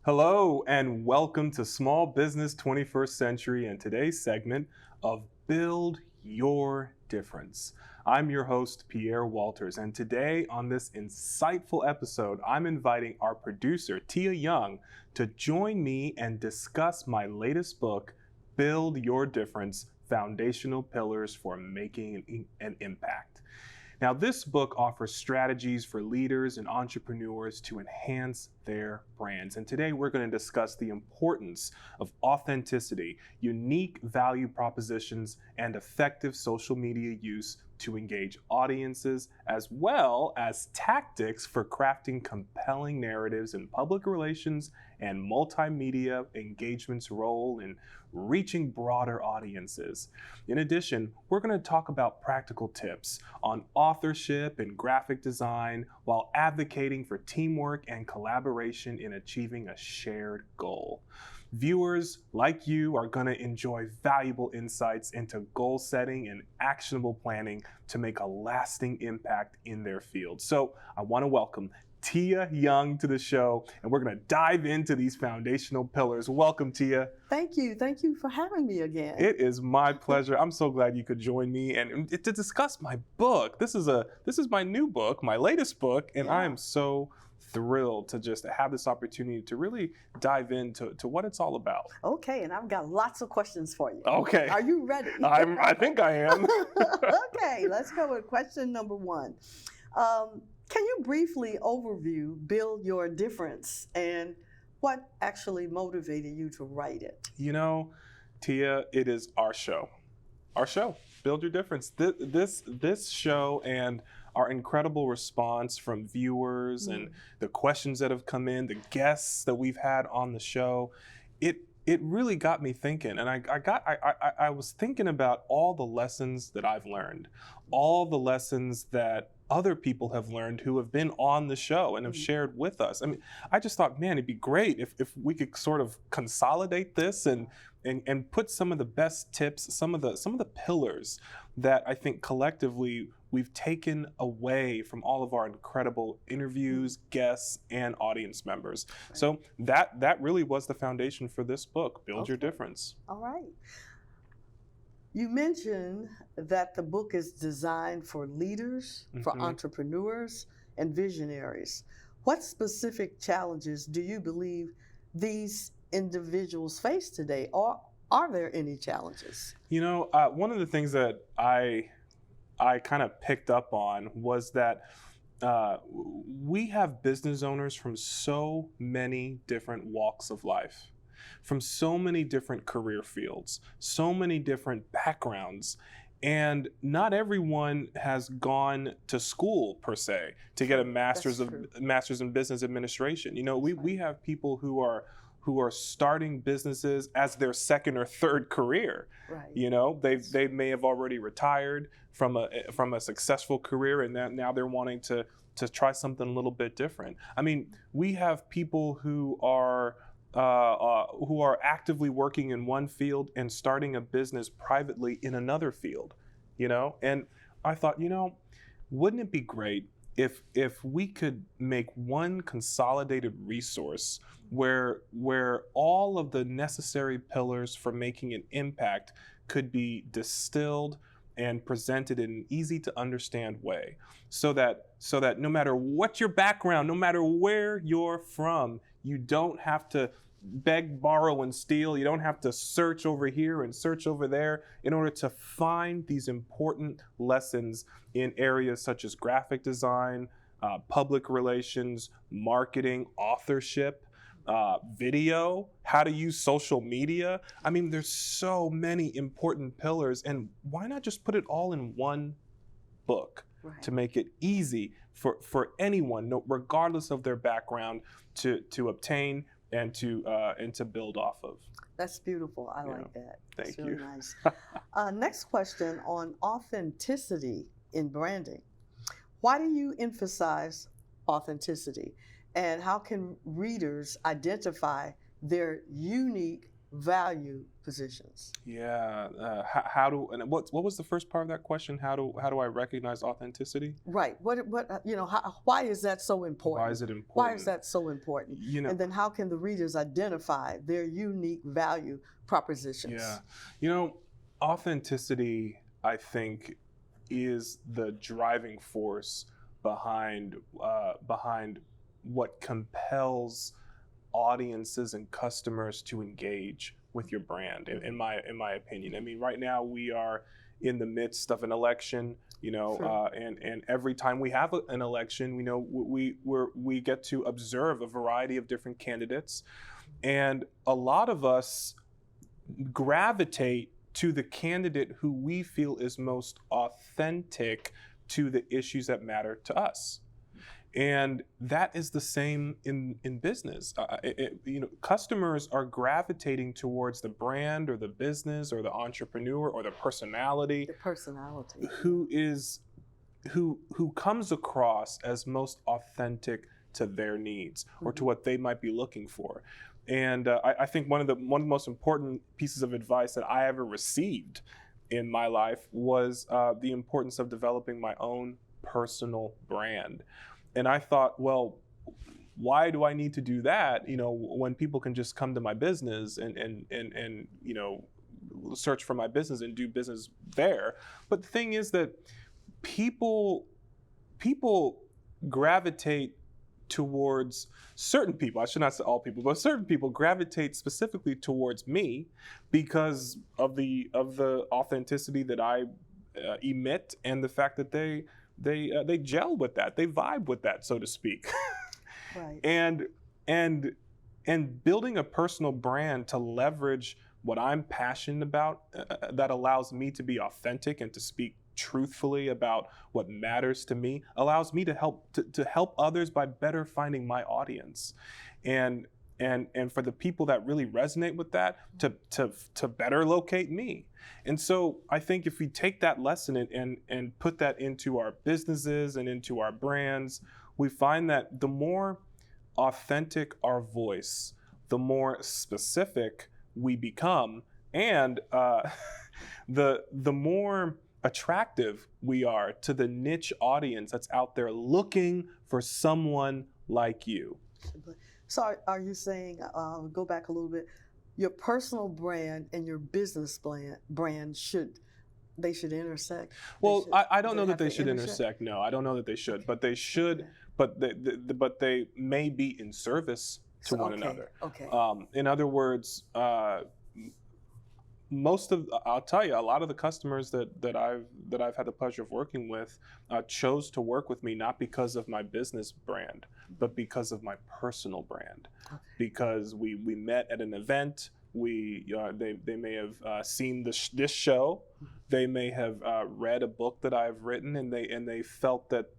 Hello and welcome to Small Business 21st Century and today's segment of Build Your Difference. I'm your host, Pierre Walters, and today on this insightful episode, I'm inviting our producer, Tia Young, to join me and discuss my latest book, Build Your Difference, Foundational Pillars for Making an Impact. Now, this book offers strategies for leaders and entrepreneurs to enhance their brands. And today we're going to discuss the importance of authenticity, unique value propositions, and effective social media use to engage audiences, as well as tactics for crafting compelling narratives in public relations and multimedia engagement's role in reaching broader audiences. In addition, we're going to talk about practical tips on authorship and graphic design while advocating for teamwork and collaboration in achieving a shared goal. Viewers like you are going to enjoy valuable insights into goal setting and actionable planning to make a lasting impact in their field. So I want to welcome Tia Young to the show, and we're going to dive into these foundational pillars. Welcome, Tia. Thank you. Thank you for having me again. It is my pleasure. I'm so glad you could join me and to discuss my book. This is my new book, my latest book, and I am so thrilled to just have this opportunity to really dive into what it's all about. Okay, and I've got lots of questions for you. Okay. Are you ready? I think I am. Okay, let's go with question number one. Can you briefly overview Build Your Difference and what actually motivated you to write it? You know, Tia, it is our show. Our show, Build Your Difference. This show and our incredible response from viewers and the questions that have come in, the guests that we've had on the show, it really got me thinking. And I was thinking about all the lessons that I've learned, all the lessons that other people have learned who have been on the show and have shared with us. I mean, I just thought, man, it'd be great if we could sort of consolidate this and put some of the best tips, some of the pillars that I think collectively we've taken away from all of our incredible interviews, guests, and audience members. Right. So that really was the foundation for this book, Build Your Difference. All right. You mentioned that the book is designed for leaders, for entrepreneurs, and visionaries. What specific challenges do you believe these individuals face today, or are there any challenges? You know, one of the things that I kind of picked up on was that we have business owners from so many different walks of life, from so many different career fields, so many different backgrounds. And not everyone has gone to school per se to get a master's in business administration. You know, we have people who are starting businesses as their second or third career. Right. You know, they may have already retired from a successful career, and now they're wanting to try something a little bit different. I mean, we have people who are actively working in one field and starting a business privately in another field, you know? And I thought, you know, wouldn't it be great if we could make one consolidated resource where all of the necessary pillars for making an impact could be distilled and presented in an easy to understand way, so that no matter what your background, no matter where you're from, you don't have to beg, borrow, and steal. You don't have to search over here and search over there in order to find these important lessons in areas such as graphic design, public relations, marketing, authorship, video, how to use social media. I mean, there's so many important pillars, and why not just put it all in one book to make it easy for anyone, regardless of their background, to obtain and to build off of. That's beautiful. I like that. Thank you. Really nice. Next question on authenticity in branding. Why do you emphasize authenticity, and how can readers identify their unique value positions? Yeah. How do, and what was the first part of that question? How do I recognize authenticity? Right. Why is that so important? Why is it important? Why is that so important? You know, And then how can the readers identify their unique value propositions? yeah. You know, authenticity, I think, is the driving force behind what compels audiences and customers to engage with your brand. In my opinion, I mean, right now we are in the midst of an election. You know, Sure. and every time we have an election, we get to observe a variety of different candidates, and a lot of us gravitate to the candidate who we feel is most authentic to the issues that matter to us. And that is the same in business. Customers are gravitating towards the brand or the business or the entrepreneur or the personality The personality. who comes across as most authentic to their needs or to what they might be looking for. And I think one of the most important pieces of advice that I ever received in my life was the importance of developing my own personal brand. And I thought, well, why do I need to do that? You know, when people can just come to my business and you know, search for my business and do business there. But the thing is that people gravitate towards certain people. I should not say all people, but certain people gravitate specifically towards me because of the authenticity that I emit and the fact that they gel with that, they vibe with that, so to speak. Right. And building a personal brand to leverage what I'm passionate about that allows me to be authentic and to speak truthfully about what matters to me allows me to help others by better finding my audience, and for the people that really resonate with that to better locate me. And so I think if we take that lesson and put that into our businesses and into our brands, we find that the more authentic our voice, the more specific we become, and the more attractive we are to the niche audience that's out there looking for someone like you. So are you saying, go back a little bit, your personal brand and your business brand should intersect? Well, I don't know that they should intersect. No, I don't know that they should, okay. But they should. Okay. But they may be in service to one another. Okay. In other words, I'll tell you, a lot of the customers that I've had the pleasure of working with chose to work with me not because of my business brand, but because of my personal brand. Okay. Because we met at an event. They may have seen this show. They may have read a book that I've written, and they felt that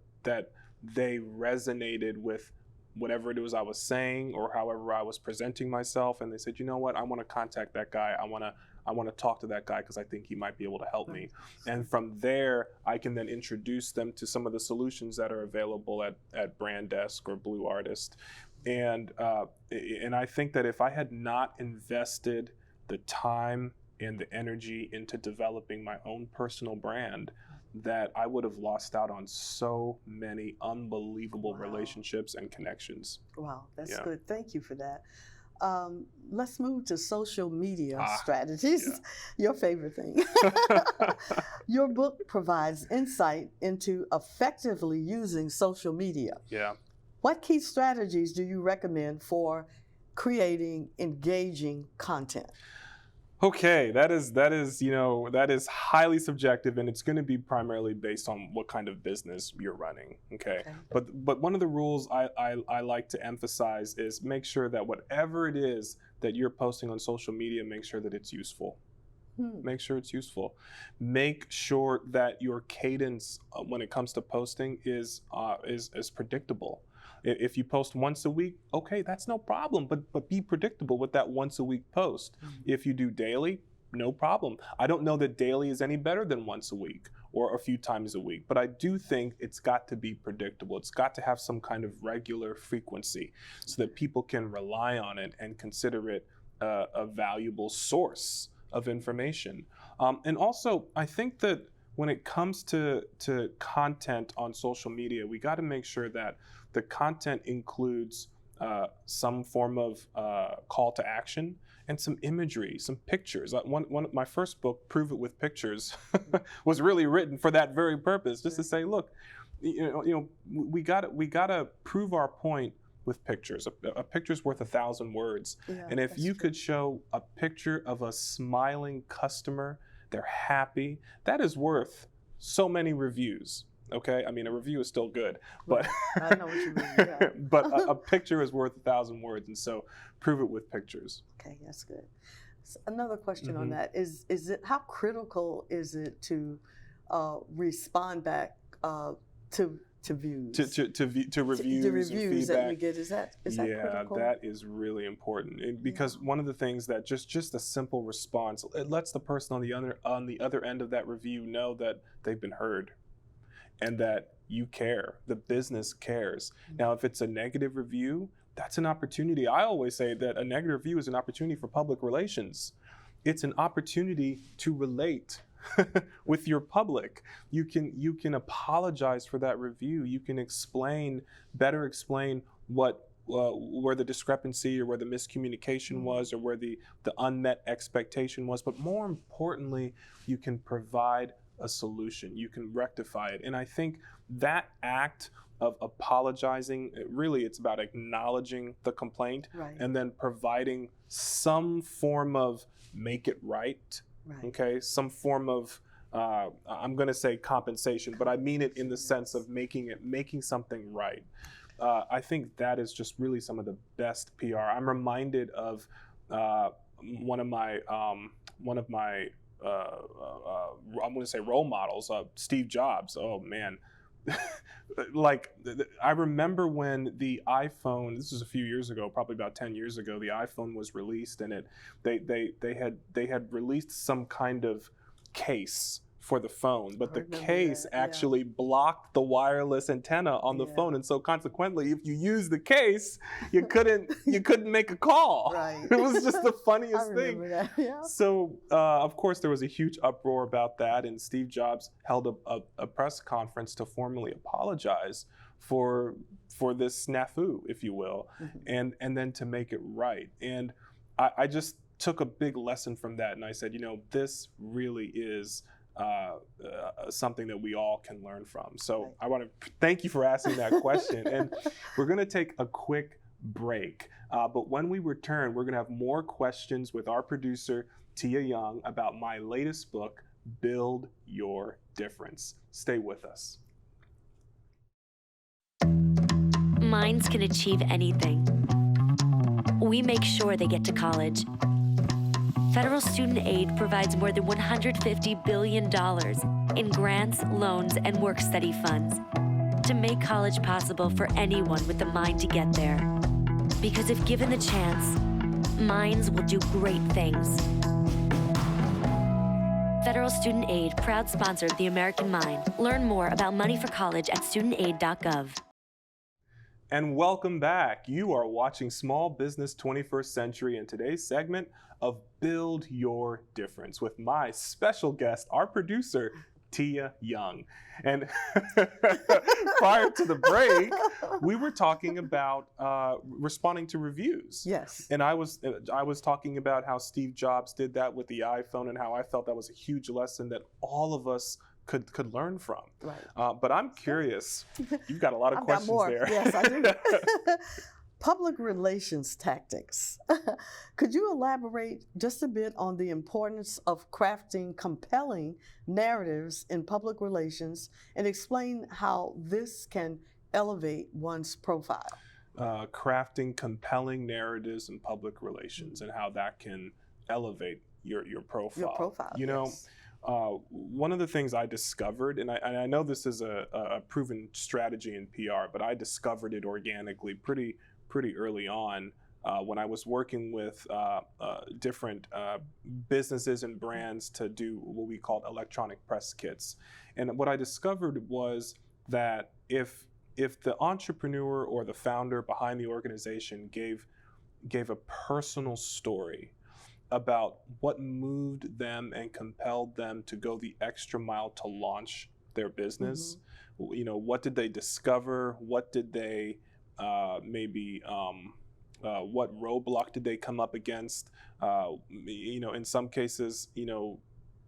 they resonated with whatever it was I was saying or however I was presenting myself, and they said, you know what, I want to contact that guy. I want to talk to that guy because I think he might be able to help me. And from there, I can then introduce them to some of the solutions that are available at Brand Desk or Blue Artist. And I think that if I had not invested the time and the energy into developing my own personal brand, that I would have lost out on so many unbelievable relationships and connections. Wow, that's good. Thank you for that. Let's move to social media strategies, your favorite thing. Your book provides insight into effectively using social media. Yeah. What key strategies do you recommend for creating engaging content? Okay, that is highly subjective, and it's going to be primarily based on what kind of business you're running. Okay. But one of the rules I like to emphasize is make sure that whatever it is that you're posting on social media, make sure that it's useful. Make sure it's useful. Make sure that your cadence when it comes to posting is predictable. If you post once a week, okay, that's no problem, but be predictable with that once a week post. If you do daily, no problem. I don't know that daily is any better than once a week or a few times a week, but I do think it's got to be predictable. It's got to have some kind of regular frequency so that people can rely on it and consider it a valuable source of information. And also, I think that when it comes to content on social media, we got to make sure that the content includes some form of call to action and some imagery, some pictures. One of my first book, Prove It with Pictures, was really written for that very purpose, just to say, look, we gotta prove our point with pictures. A picture's worth 1,000 words. Yeah, and if that's you true. could show a picture of a smiling customer, they're happy, that is worth so many reviews. Okay, I mean, a review is still good, but I know what you mean. Yeah. but a picture is worth 1,000 words, and so prove it with pictures. Okay, that's good. So another question on Mhm. that is it how critical is it to respond back to views? To reviews, the or reviews that feedback. we get, is that Yeah, critical? that is really important. And because Yeah. one of the things that just a simple response, it lets the person on the other end of that review know that they've been heard and that you care. The business cares. Now, if it's a negative review, that's an opportunity. I always say that a negative review is an opportunity for public relations. It's an opportunity to relate with your public. You can apologize for that review. You can better explain what where the discrepancy or where the miscommunication was, or where the unmet expectation was. But more importantly, you can provide a solution. You can rectify it. And I think that act of apologizing, it's about acknowledging the complaint Right. and then providing some form of make it right. Right. Okay, some form of I'm going to say compensation, but I mean it in the sense of making something right. I think that is just really some of the best PR. I'm reminded of one of my I'm going to say role models, Steve Jobs. Oh man. I remember when the iPhone, this was a few years ago, probably about 10 years ago, the iPhone was released, and they had released some kind of case for the phone, but the case that, yeah. actually blocked the wireless antenna on the Yeah. phone, and so consequently, if you used the case, you couldn't make a call. Right. It was just the I funniest thing. remember that. Yeah. So, of course, there was a huge uproar about that, and Steve Jobs held a press conference to formally apologize for this snafu, if you will, and then to make it right. And I just took a big lesson from that, and I said, this really is something that we all can learn from. So Right. I want to thank you for asking that question, and we're going to take a quick break. But when we return, we're going to have more questions with our producer, Tia Young, about my latest book, Build Your Difference. Stay with us. Minds can achieve anything. We make sure they get to college. Federal student aid provides more than $150 billion in grants, loans, and work-study funds to make college possible for anyone with the mind to get there. Because if given the chance, minds will do great things. Federal Student Aid, proud sponsor of the American Mind. Learn more about money for college at studentaid.gov. And welcome back. You are watching Small Business 21st Century, and today's segment of Build Your Difference with my special guest, our producer, Tia Young. And prior to the break, we were talking about responding to reviews. Yes. And I was talking about how Steve Jobs did that with the iPhone, and how I felt that was a huge lesson that all of us could learn from. Right. But I'm curious. You've got a lot of I've questions got more. there. Yes, I do. Public relations tactics. Could you elaborate just a bit on the importance of crafting compelling narratives in public relations, and explain how this can elevate one's profile? Crafting compelling narratives in public relations, and how that can elevate your profile. Your profile. Yes. One of the things I discovered, and I know this is a proven strategy in PR, but I discovered it organically pretty early on when I was working with different businesses and brands to do what we called electronic press kits. And what I discovered was that if the entrepreneur or the founder behind the organization gave gave a personal story about what moved them and compelled them to go the extra mile to launch their business. You know, what did they discover? What did they what roadblock did they come up against? You know, in some cases, you know,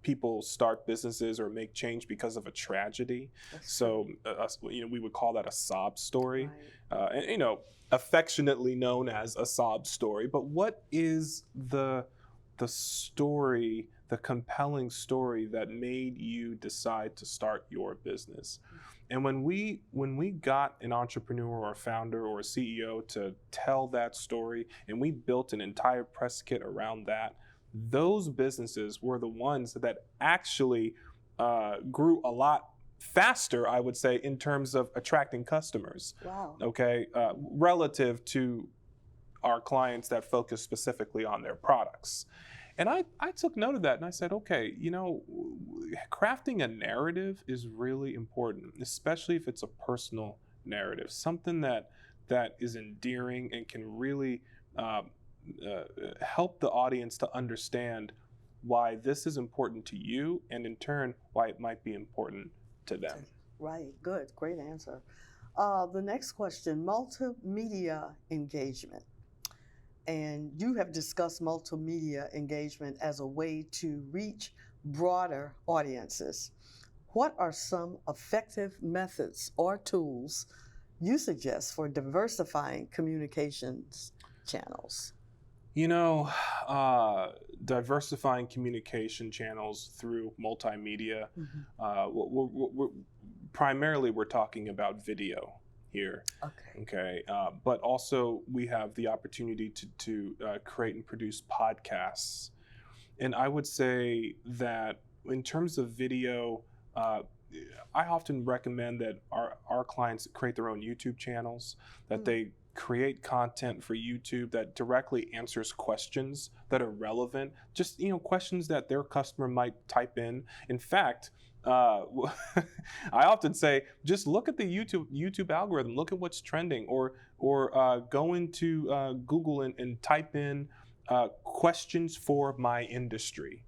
people start businesses or make change because of a tragedy. So, you know, we would call that a sob story, and, you know, affectionately known as a sob story. But what is the story, the compelling story that made you decide to start your business? And when we got an entrepreneur or a founder or a CEO to tell that story, and we built an entire press kit around that, those businesses were the ones that actually grew a lot faster, I would say, in terms of attracting customers. Wow. Okay, relative to our clients that focus specifically on their products. And I took note of that, and I said, okay, you know, crafting a narrative is really important, especially if it's a personal narrative, something that is endearing and can really help the audience to understand why this is important to you, and in turn, why it might be important to them. Right, good, great answer. The next question, multimedia engagement. And you have discussed multimedia engagement as a way to reach broader audiences. What are some effective methods or tools you suggest for diversifying communications channels? You know, diversifying communication channels through multimedia, primarily we're talking about video here. Okay. But also we have the opportunity to create and produce podcasts. And I would say that in terms of video, I often recommend that our clients create their own YouTube channels, that they create content for YouTube that directly answers questions that are relevant, just, you know, questions that their customer might type in. In fact, I often say, just look at the YouTube algorithm, look at what's trending, or go into Google and type in questions for my industry,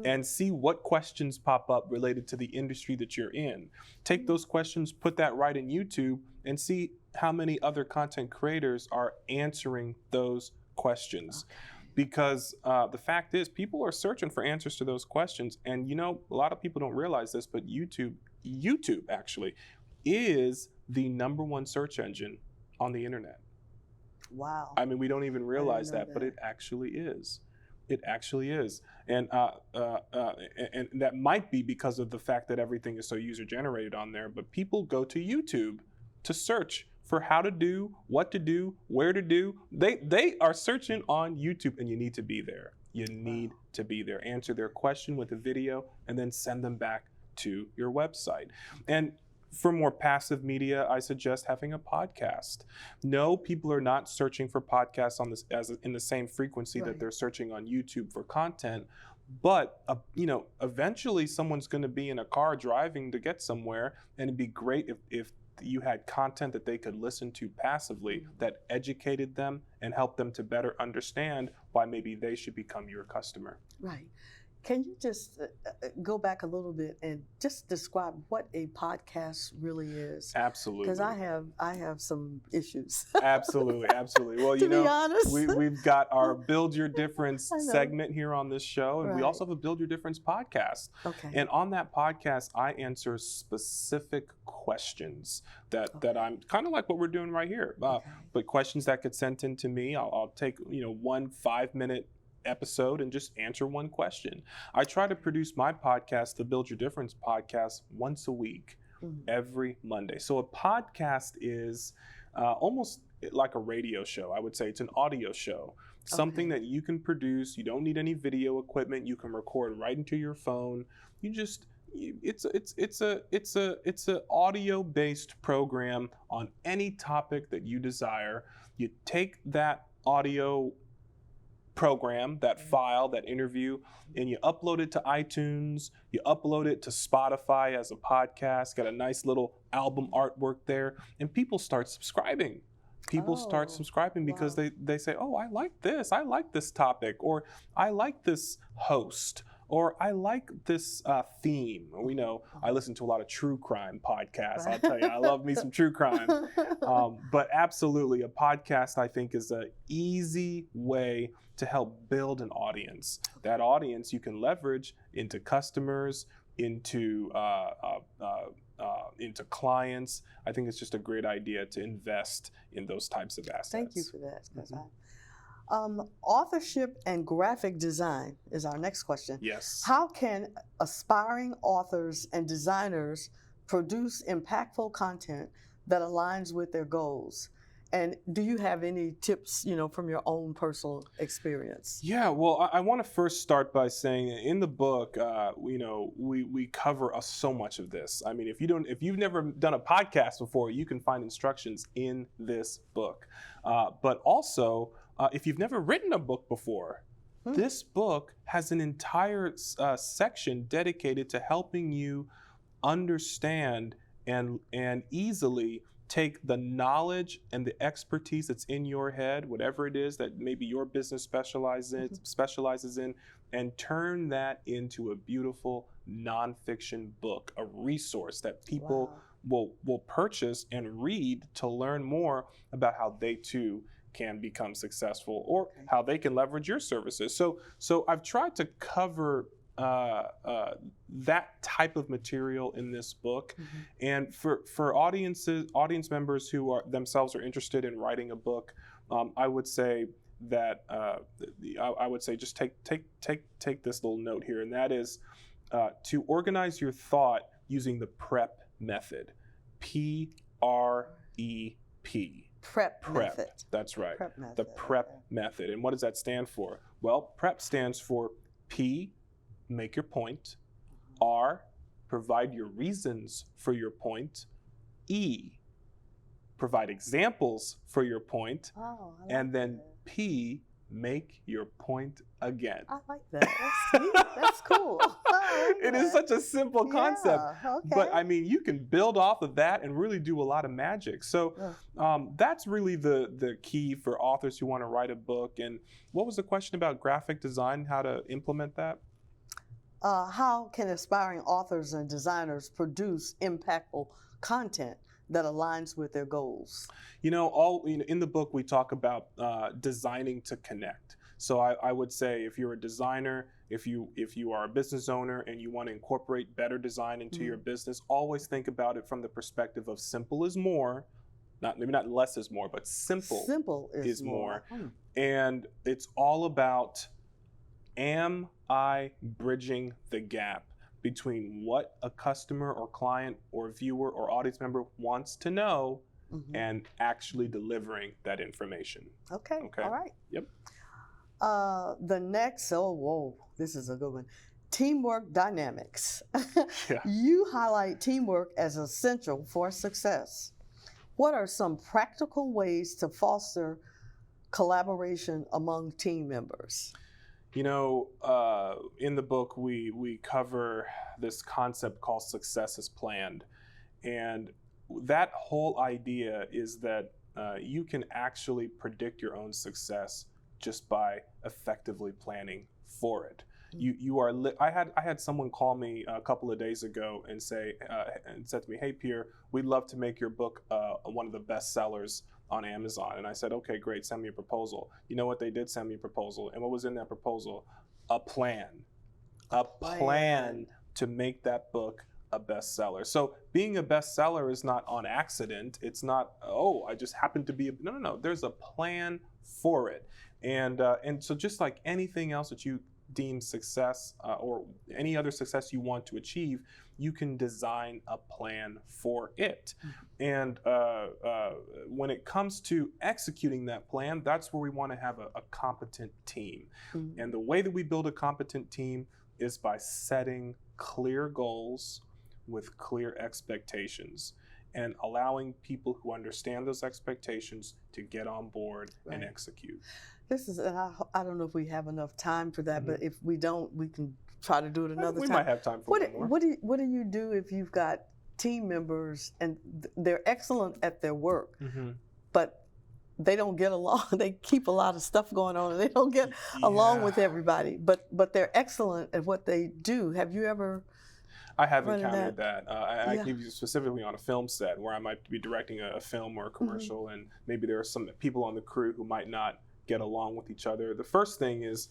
and see what questions pop up related to the industry that you're in. Take those questions, put that right in YouTube, and see how many other content creators are answering those questions. Because the fact is, people are searching for answers to those questions. And, you know, a lot of people don't realize this, but YouTube actually is the #1 search engine on the internet. Wow. I mean, we don't even realize that, but it actually is. It actually is. And that might be because of the fact that everything is so user-generated on there, but people go to YouTube to search for how to do, what to do, where to do. They are searching on YouTube, and you need to be there. You need to be there. Answer their question with a video, and then send them back to your website. And for more passive media, I suggest having a podcast. No, people are not searching for podcasts on this in the same frequency that they're searching on YouTube for content. But you know, eventually someone's going to be in a car driving to get somewhere, and it'd be great if you had content that they could listen to passively that educated them and helped them to better understand why maybe they should become your customer. Right. Can you just go back a little bit and just describe what a podcast really is? Absolutely. Because I have some issues. Absolutely. Well, you know, be honest, we've got our Build Your Difference segment here on this show, and we also have a Build Your Difference podcast. Okay. And on that podcast, I answer specific questions that I'm kind of like what we're doing right here, but questions that get sent in to me. I'll take, you know, 1 5-minute episode and just answer one question. I try to produce my podcast, the Build Your Difference podcast, once a week, every Monday. So a podcast is almost like a radio show. I would say it's an audio show, something that you can produce. You don't need any video equipment. You can record right into your phone. It's a audio-based program on any topic that you desire. You take that audio program, that file, that interview, and you upload it to iTunes, you upload it to Spotify as a podcast, got a nice little album artwork there, and people start subscribing people start subscribing because they say, oh, I like this topic, or I like this host, or I like this theme. We know I listen to a lot of true crime podcasts. I'll tell you, I love me some true crime. But absolutely, a podcast, I think, is an easy way to help build an audience. That audience you can leverage into customers, into clients. I think it's just a great idea to invest in those types of assets. Thank you for that. Authorship and graphic design is our next question. Yes. How can aspiring authors and designers produce impactful content that aligns with their goals? And do you have any tips, from your own personal experience? Yeah, well, I want to first start by saying in the book, we cover so much of this. I mean, if you've never done a podcast before, you can find instructions in this book. But also, if you've never written a book before, this book has an entire section dedicated to helping you understand and easily take the knowledge and the expertise that's in your head, whatever it is that maybe your business specializes in, and turn that into a beautiful nonfiction book, a resource that people will purchase and read to learn more about how they too can become successful, or how they can leverage your services. So I've tried to cover that type of material in this book. And for audience members who are themselves are interested in writing a book, I would say that I would say just take this little note here, and that is to organize your thought using the PREP method. P-R-E-P. PREP method. That's right. PREP method. The PREP method. And what does that stand for? Well, PREP stands for P, make your point. R, provide your reasons for your point. E, provide examples for your point. And then P, make your point again. I like that. That's neat. That's cool. It is such a simple concept. But I mean, you can build off of that and really do a lot of magic. So that's really the key for authors who want to write a book. And what was the question about graphic design, how to implement that? How can aspiring authors and designers produce impactful content that aligns with their goals? In the book we talk about designing to connect. So I would say if you're a designer, if you are a business owner and you want to incorporate better design into your business, always think about it from the perspective of simple is more. Maybe not less is more, but simple is more. And it's all about, am I bridging the gap between what a customer or client or viewer or audience member wants to know and actually delivering that information? Okay. All right. Yep. The next, this is a good one. Teamwork dynamics. Yeah. You highlight teamwork as essential for success. What are some practical ways to foster collaboration among team members? In the book, we cover this concept called success is planned. And that whole idea is that you can actually predict your own success just by effectively planning for it. I had someone call me a couple of days ago and said to me, "Hey Pierre, we'd love to make your book one of the best sellers on Amazon." And I said, "Okay, great, send me a proposal." You know what? They did send me a proposal. And what was in that proposal? A plan to make that book a bestseller. So being a bestseller is not on accident. It's not, I just happened to be no. There's a plan for it. And so just like anything else that you deem success or any other success you want to achieve, you can design a plan for it. And when it comes to executing that plan, that's where we want to have a competent team. And the way that we build a competent team is by setting clear goals with clear expectations and allowing people who understand those expectations to get on board and execute. This is, and I don't know if we have enough time for that, but if we don't, we can try to do it another time. We might have time for one more. What do you do if you've got team members and they're excellent at their work, but they don't get along. They keep a lot of stuff going on, and they don't get along with everybody. But they're excellent at what they do. Have you ever? I have encountered that. I give you specifically on a film set where I might be directing a film or a commercial, and maybe there are some people on the crew who might not get along with each other. The first thing is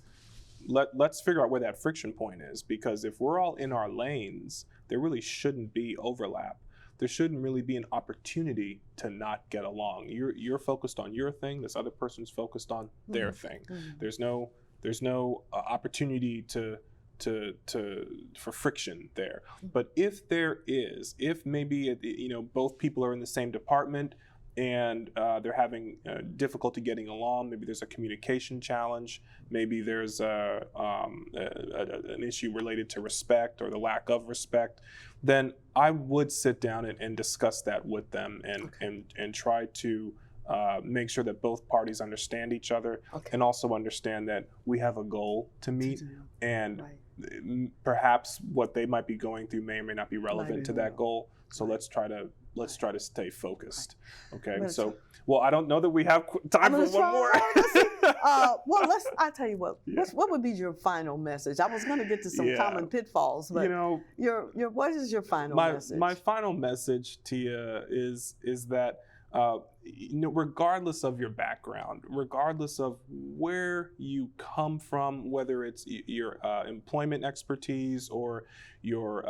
let's figure out where that friction point is, because if we're all in our lanes, there really shouldn't be overlap. There shouldn't really be an opportunity to not get along. You're focused on your thing. This other person's focused on their thing. There's no opportunity for friction there. But if there is, if maybe both people are in the same department and they're having difficulty getting along, maybe there's a communication challenge, maybe there's an issue related to respect or the lack of respect, then I would sit down and discuss that with them and try to make sure that both parties understand each other and also understand that we have a goal to meet, and perhaps what they might be going through may or may not be relevant to that goal. So let's try to stay focused. Okay. So, well, I don't know that we have time for one more. I tell you what. Yeah. What would be your final message? I was going to get to some common pitfalls, but what is your final message? My final message, Tia, is that regardless of your background, regardless of where you come from, whether it's your employment expertise or your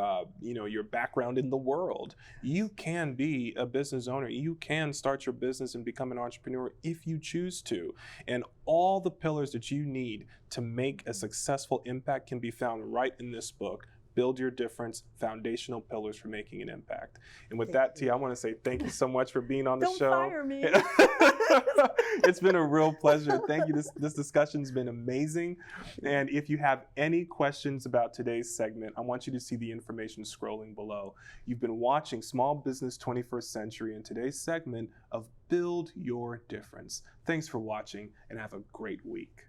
background in the world, you can be a business owner. You can start your business and become an entrepreneur if you choose to. And all the pillars that you need to make a successful impact can be found right in this book. Build Your Difference, Foundational Pillars for Making an Impact. And with that, Tia, I want to say thank you so much for being on the show. Don't fire me. It's been a real pleasure. Thank you. This discussion's been amazing. And if you have any questions about today's segment, I want you to see the information scrolling below. You've been watching Small Business 21st Century in today's segment of Build Your Difference. Thanks for watching and have a great week.